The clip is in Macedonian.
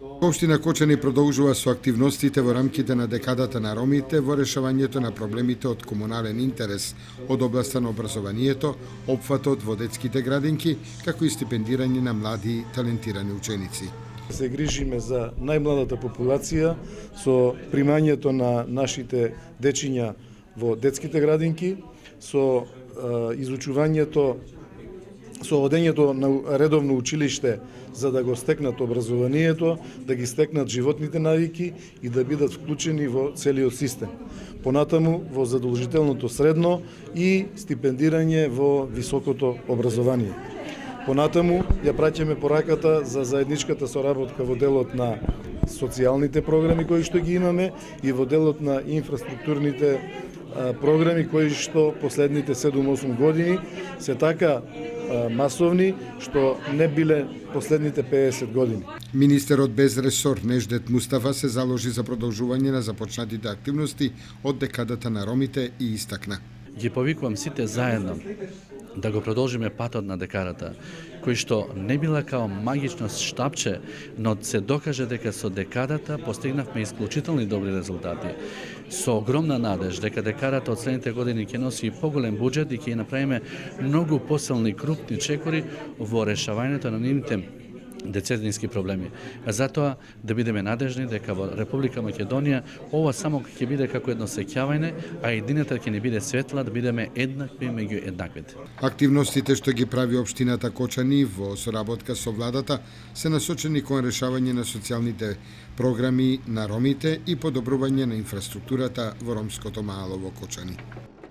Општина Кочани продолжува со активностите во рамките на декадата на ромите во решавањето на проблемите од комунален интерес од областа на образованието, опфатот во детските градинки, како и стипендирање на млади талентирани ученици. Се грижиме за најмладата популација со примањето на нашите дечиња во детските градинки, со изучувањето, со одењето на редовно училиште за да го стекнат образованието, да ги стекнат животните навики и да бидат вклучени во целиот систем. Понатаму во задолжителното средно и стипендирање во високото образование. Понатаму ја праќаме пораката за заедничката соработка во делот на социјалните програми кои што ги имаме и во делот на инфраструктурните програми кои што последните 7-8 години се така масовни што не биле последните 50 години. Министерот без ресор Неждет Мустафа се заложи за продолжување на започнатите активности од декадата на ромите и истакна. Ги повикувам сите заедно да го продолжиме патот на декадата, кој што не била као магично штапче, но се докаже дека со декадата постигнавме исклучителни добри резултати. Со огромна надеж дека декадата од следните години ќе носи и поголем буџет и ќе направиме многу посилни крупни чекори во решавањето на нивните деценински проблеми. Затоа да бидеме надежни дека во Република Македонија ова само ќе биде како едно сеќавање, а едината ќе не биде светла, да бидеме еднакви меѓу еднаквите. Активностите што ги прави општината Кочани во соработка со владата се насочени кон решавање на социјалните програми на ромите и подобрување на инфраструктурата во ромското мало во Кочани.